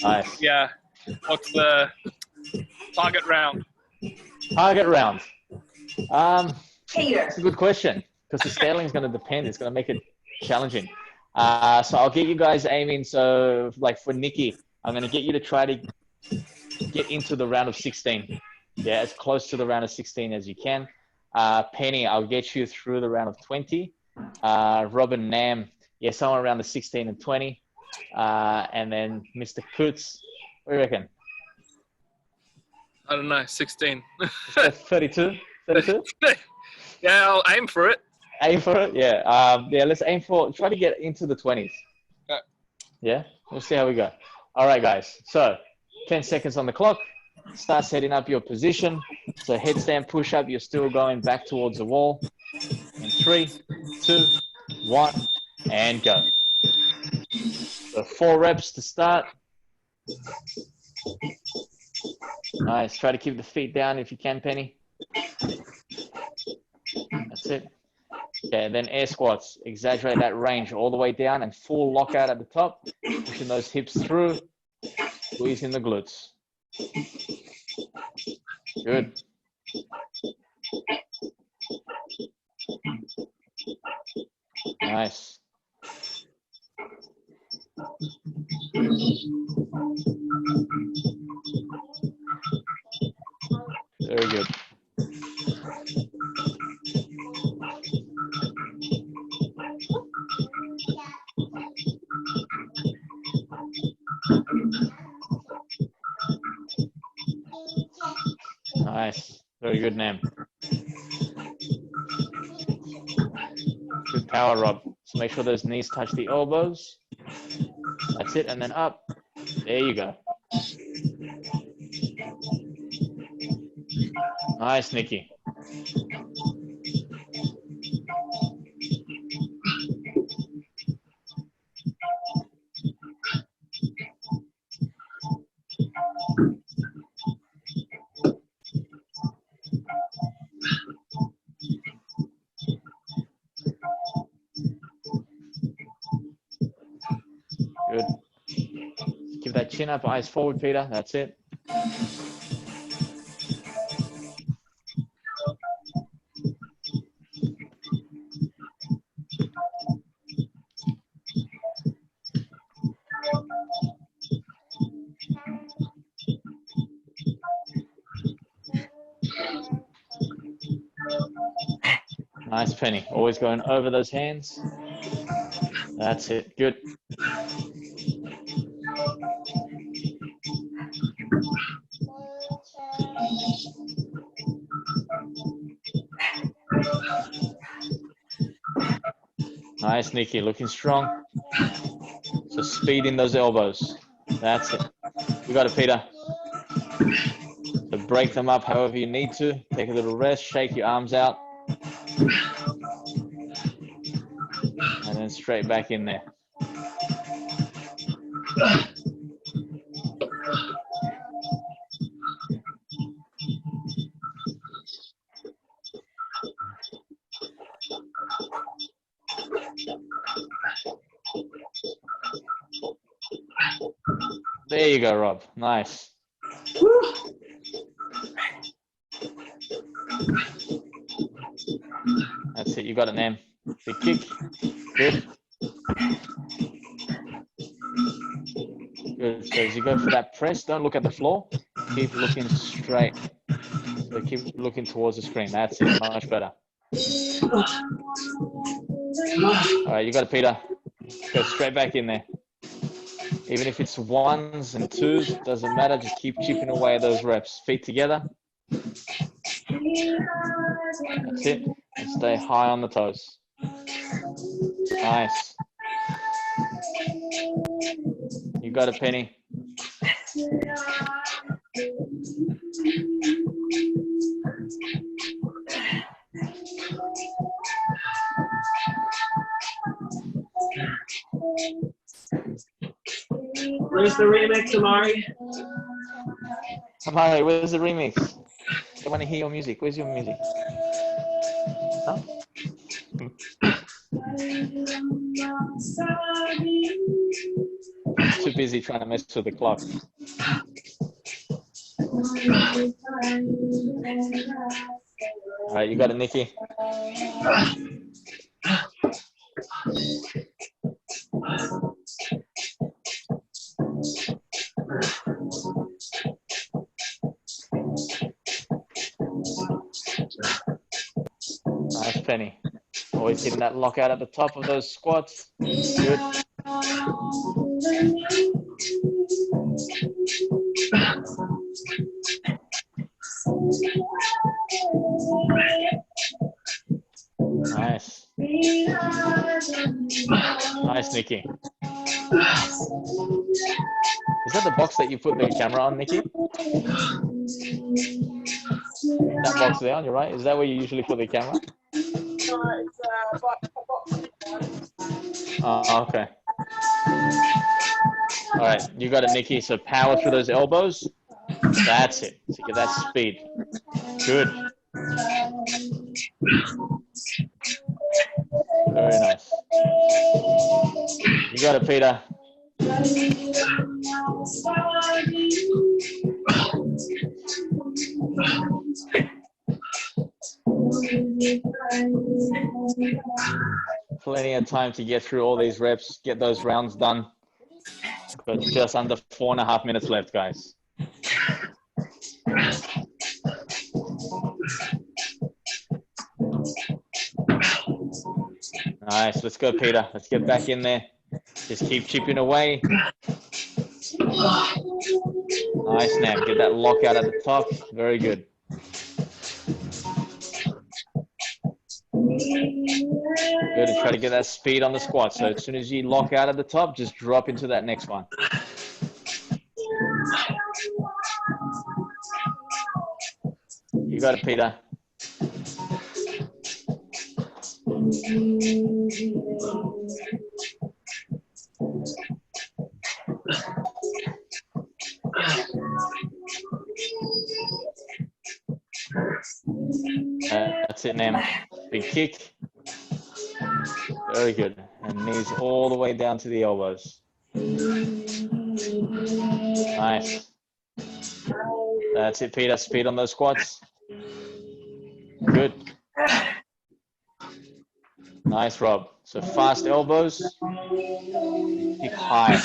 S1: Nice.
S4: Yeah. What's the target round?
S1: Target round.
S3: Peter.
S1: That's a good question because the scaling is going to depend. It's going to make it challenging. So I'll get you guys aiming. So like for Nikki, I'm going to get you to try to get into the round of 16. Yeah, as close to the round of 16 as you can. Penny, I'll get you through the round of 20. Robin, Nam, yeah, somewhere around the 16 and 20. And then Mr. Kutz, what do you reckon?
S4: I don't know, 16.
S1: 32? 32?
S4: Yeah, I'll aim for it.
S1: Aim for it? Yeah. Yeah, let's aim for, try to get into the 20s.
S4: Yeah.
S1: Yeah, we'll see how we go. All right, guys. So 10 seconds on the clock. Start setting up your position. So headstand push-up, you're still going back towards the wall. In 3, 2, 1, and go. So 4 reps to start. Nice. Try to keep the feet down if you can, Penny. That's it. Okay, then air squats. Exaggerate that range all the way down and full lockout at the top. Pushing those hips through. Squeezing the glutes. Good. Nice. Very good. Nice. Very good, Nam. Good power, Rob. So make sure those knees touch the elbows. That's it. And then up. There you go. Nice, Nikki. Good. Keep that chin up, eyes forward, Peter. That's it. Nice, Penny. Always going over those hands. That's it. Good. Nice, Nikki. Looking strong. So speed in those elbows. That's it. You got it, Peter. So break them up however you need to. Take a little rest. Shake your arms out. And then straight back in there. There you go, Rob. Nice. That's it. You got it, Nam. Big kick. Good. Good. So as you go for that press, don't look at the floor. Keep looking straight. So keep looking towards the screen. That's it. Much better. All right, you got it, Peter. Go straight back in there. Even if it's 1s and 2s, doesn't matter. Just keep chipping away at those reps. Feet together. That's it. And stay high on the toes. Nice. You got it, Penny.
S2: Where's the remix, Amari?
S1: Amari, where's the remix? I want to hear your music. Where's your music? Huh? Too busy trying to mess with the clock. All right, you got it, Nikki. Nice, Penny. Always getting that lockout at the top of those squats. Good. Nice. Nice, Nikki. Is that the box that you put the camera on, Nikki? That box there on your right, is that where you usually put the camera? Oh, okay. All right, you got it, Nikki. So power through those elbows. That's it. So get that speed. Good. Very nice. You got it, Peter. Plenty of time to get through all these reps, get those rounds done. Got just under 4.5 minutes left, guys. Nice, let's go, Peter. Let's get back in there. Just keep chipping away. Nice, Snap. Get that lockout at the top. Very good. Good, and try to get that speed on the squat. So as soon as you lock out at the top, just drop into that next one. You got it, Peter. That's it, Nam. Big kick. Very good. And knees all the way down to the elbows. Nice. That's it, Peter. Speed on those squats. Good. Nice, Rob. So fast elbows. Kick high.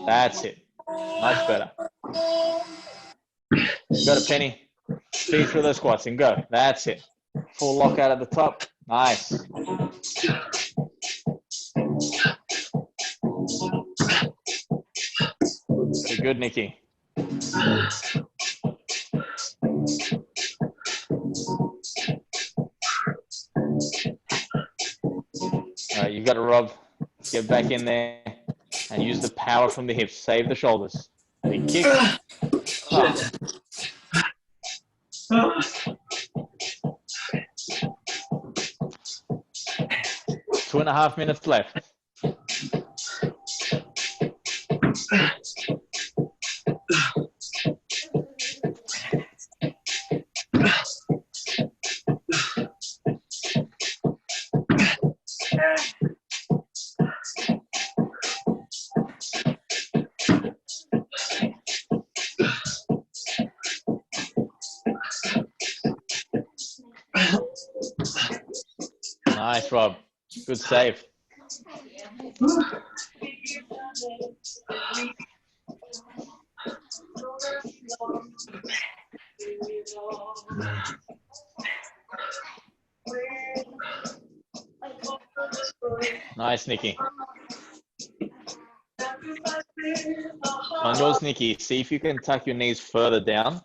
S1: That's it. Much better. Got it, Penny. Speed through those squats and go. That's it. Full lockout at the top. Nice. Very good, Nikki. All right, you got it, Rob. Get back in there and use the power from the hips. Save the shoulders. Big kick. Oh. 2.5 minutes left. Nice, Rob. Good save. Nice, Nikki. On yours, Nikki, see if you can tuck your knees further down.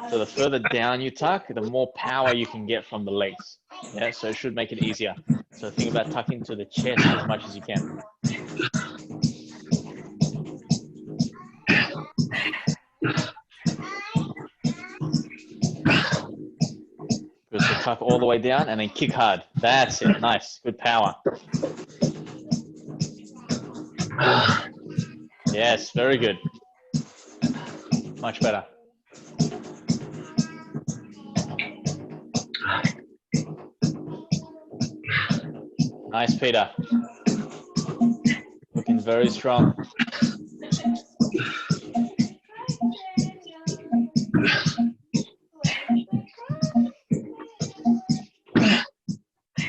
S1: So the further down you tuck, the more power you can get from the legs. Yeah, so it should make it easier. So think about tucking to the chest as much as you can. Good, so tuck all the way down and then kick hard. That's it, nice, good power. Yes, very good. Much better. Nice, Peter. Looking very strong.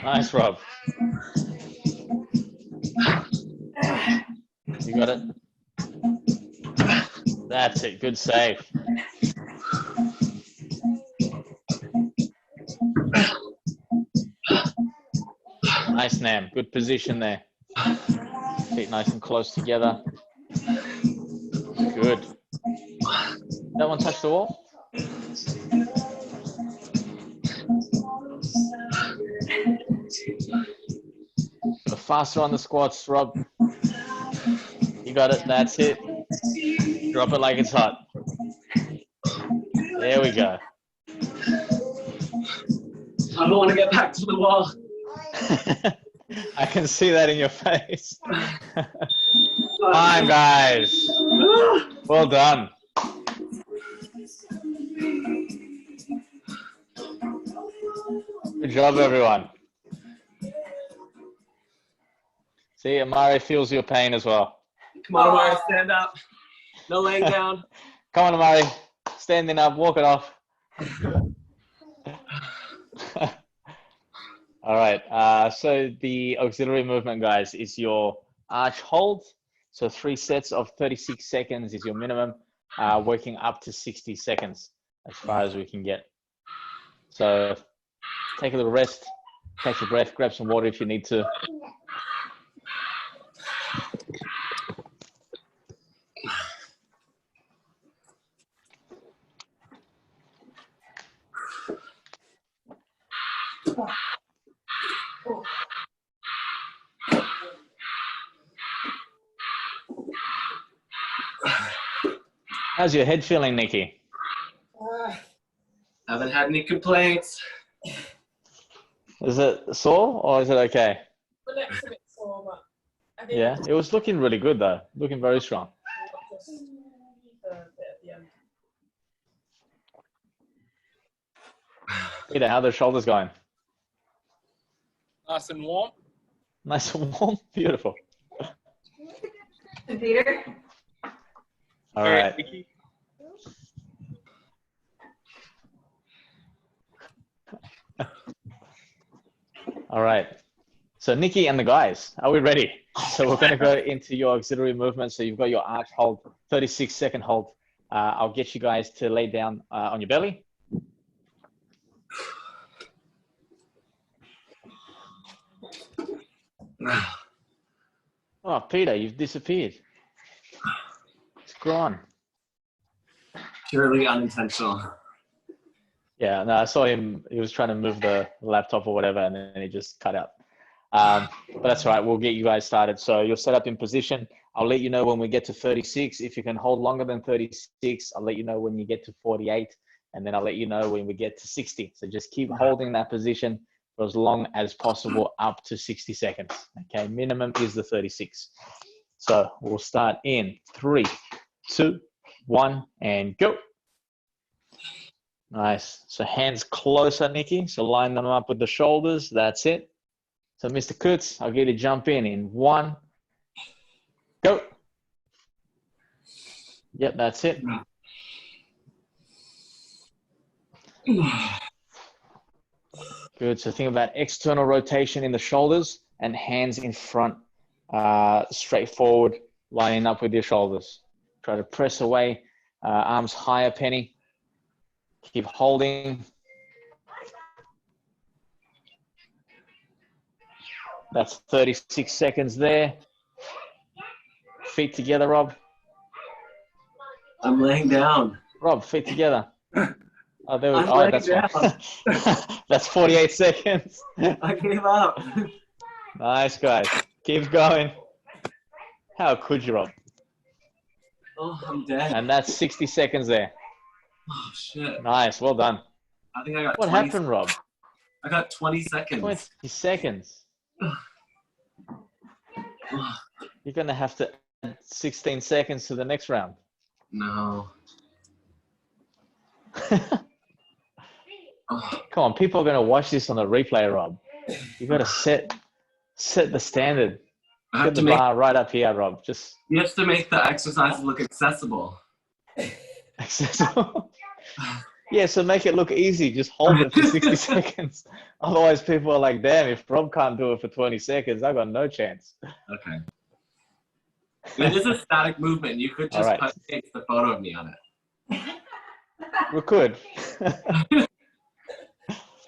S1: Nice, Rob. You got it? That's it. Good save. Nice, Nam. Good position there. Feet nice and close together. Good. That one touched the wall? Go faster on the squats, Rob. You got it. That's it. Drop it like it's hot. There we go.
S2: I don't want to get back to the wall.
S1: I can see that in your face. Fine, guys. Well done. Good job, everyone. See, Amari feels your pain as well.
S2: Come on, Amari, stand up. No laying down.
S1: Come on, Amari. Standing up, walk it off. All right. So the auxiliary movement, guys, is your arch hold. So 3 sets of 36 seconds is your minimum, working up to 60 seconds as far as we can get. So take a little rest, catch your breath, grab some water if you need to. How's your head feeling, Nikki?
S2: Haven't had any complaints.
S1: Is it sore or is it okay?
S5: The neck's a bit sore, but I think
S1: Yeah, it was looking really good though, looking very strong.
S5: just a bit at the end.
S1: Peter, how are the shoulders going?
S4: Nice and warm.
S1: Nice and warm, beautiful.
S3: And Peter?
S1: All right.
S4: Nikki.
S1: All right. So Nikki and the guys, are we ready? So we're going to go into your auxiliary movement. So you've got your arch hold, 36-second hold. I'll get you guys to lay down on your belly. Oh, Peter, you've disappeared. It's gone.
S2: Purely unintentional.
S1: Yeah, no, I saw him. He was trying to move the laptop or whatever, and then he just cut out. But that's all right. We'll get you guys started. So you're set up in position. I'll let you know when we get to 36. If you can hold longer than 36, I'll let you know when you get to 48. And then I'll let you know when we get to 60. So just keep holding that position for as long as possible, up to 60 seconds. Okay, minimum is the 36. So we'll start in 3, 2, 1, and go. Nice. So hands closer, Nikki. So line them up with the shoulders. That's it. So Mr. Kutz, I'll get you to jump in 1, go. Yep, that's it. Good. So think about external rotation in the shoulders and hands in front, straight forward, lining up with your shoulders. Try to press away, arms higher, Penny. Keep holding. That's 36 seconds there. Feet together, Rob.
S2: I'm laying down.
S1: Rob, feet together. Oh, there we
S2: I'm
S1: go. Oh,
S2: laying
S1: that's
S2: down.
S1: one. That's 48 seconds.
S2: I gave up.
S1: Nice, guys. Keep going. How could you, Rob?
S2: Oh, I'm dead.
S1: And that's 60 seconds there.
S2: Oh, shit.
S1: Nice. Well done.
S2: I think I got
S1: What
S2: 20
S1: happened, Rob?
S2: I got 20 seconds.
S1: 20 seconds. You're going to have to add 16 seconds to the next round.
S2: No. Oh,
S1: Come on, people are going to watch this on the replay, Rob. You got to set the standard.
S2: I have
S1: Get
S2: to
S1: the
S2: make,
S1: bar right up here, Rob. Just
S2: you have to make the exercises look accessible.
S1: accessible. Yeah, so make it look easy. Just hold it for 60 seconds. Otherwise, people are like, damn, if Rob can't do it for 20 seconds, I got no chance.
S2: Okay. It is a static movement. You could
S1: All
S2: just
S1: right.
S2: paste the photo of me on it.
S1: We could.
S3: Feels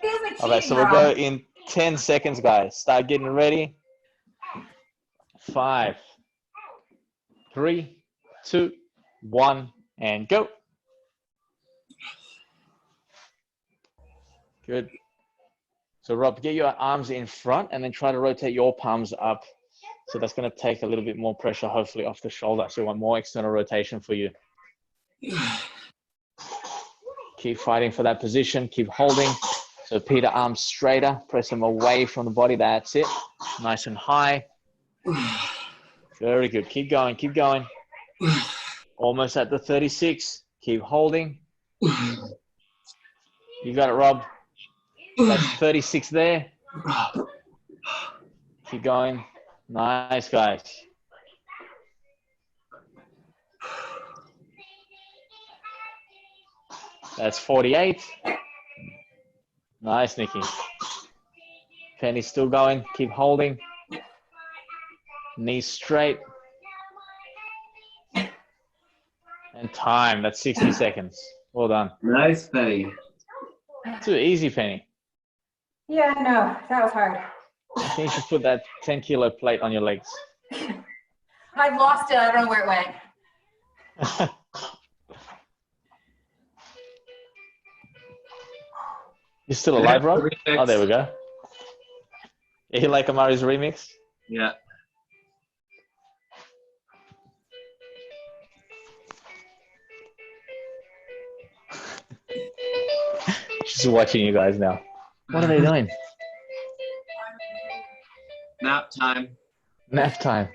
S3: like
S1: All right, so
S3: cheating,
S1: we'll go
S3: Rob.
S1: in 10 seconds, guys. Start getting ready. 5, 3, 2, 1, and go. Good. So Rob, get your arms in front and then try to rotate your palms up. So that's going to take a little bit more pressure, hopefully, off the shoulder. So we want more external rotation for you. Keep fighting for that position. Keep holding. So Peter, arms straighter. Press them away from the body. That's it. Nice and high. Very good. Keep going. Keep going. Almost at the 36. Keep holding. You got it, Rob. That's 36 there. Keep going. Nice, guys. That's 48. Nice, Nikki. Penny's still going. Keep holding. Knees straight. And time. That's 60 seconds. Well done.
S2: Nice, Penny.
S1: Too easy, Penny.
S3: Yeah, no, that was hard.
S1: I think you should put that 10-kilo plate on your legs.
S3: I've lost it. I don't know where it went.
S1: You still alive, Rob?
S2: Remix.
S1: Oh, there we go. You like Amari's remix?
S2: Yeah.
S1: She's watching you guys now. What are they doing?
S2: Nap time.
S1: Nap time.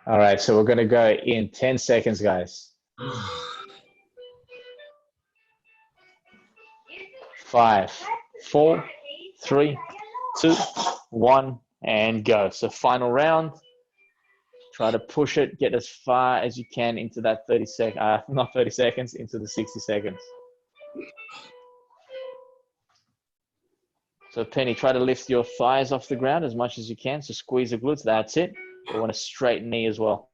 S1: All right, so we're going to go in 10 seconds, guys. 5, 4, 3, 2, 1, and go. So final round. Try to push it, get as far as you can into that 30 seconds, not 30 seconds, into the 60 seconds. So Penny, try to lift your thighs off the ground as much as you can. So squeeze the glutes, that's it. We want a straight knee as well.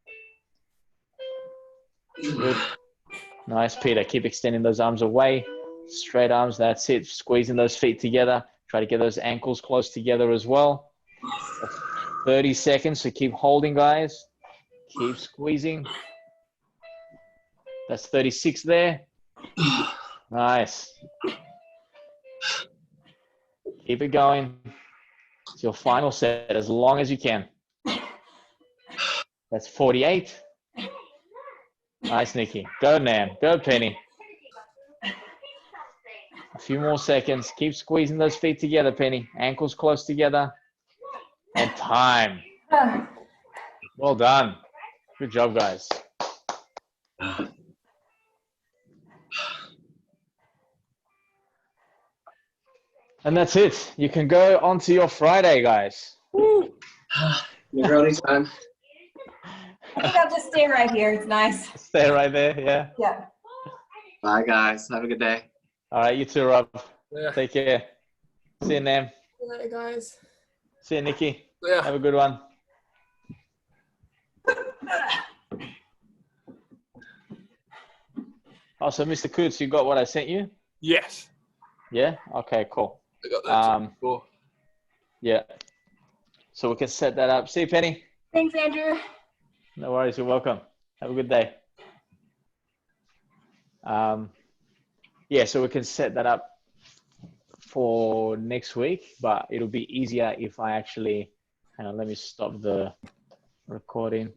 S1: Good. Nice, Peter. Keep extending those arms away. Straight arms, that's it. Squeezing those feet together. Try to get those ankles close together as well. 30 seconds, so keep holding, guys. Keep squeezing. That's 36 there. Nice. Keep it going. It's your final set as long as you can. That's 48. Nice, Nikki. Go, Nan. Go, Penny. A few more seconds. Keep squeezing those feet together, Penny. Ankles close together. And time. Well done. Good job, guys. And that's it. You can go on to your Friday, guys.
S2: Macaroni time.
S3: I think I'll just stay right here. It's nice.
S1: Stay right there, yeah.
S3: Yeah.
S2: Bye, guys. Have a good day.
S1: All right, you too, Rob.
S4: Yeah.
S1: Take care. See you, Nam.
S5: Good night, guys.
S1: See you, Nikki.
S4: Yeah.
S1: Have a good one. Oh, so Mr. Coots, you got what I sent you?
S4: Yes.
S1: Yeah? Okay, cool.
S4: I got that before.
S1: Yeah. So we can set that up. See you, Penny.
S3: Thanks, Andrew.
S1: No worries. You're welcome. Have a good day. Yeah, so we can set that up for next week, but it'll be easier if I actually, hang on, let me stop the recording.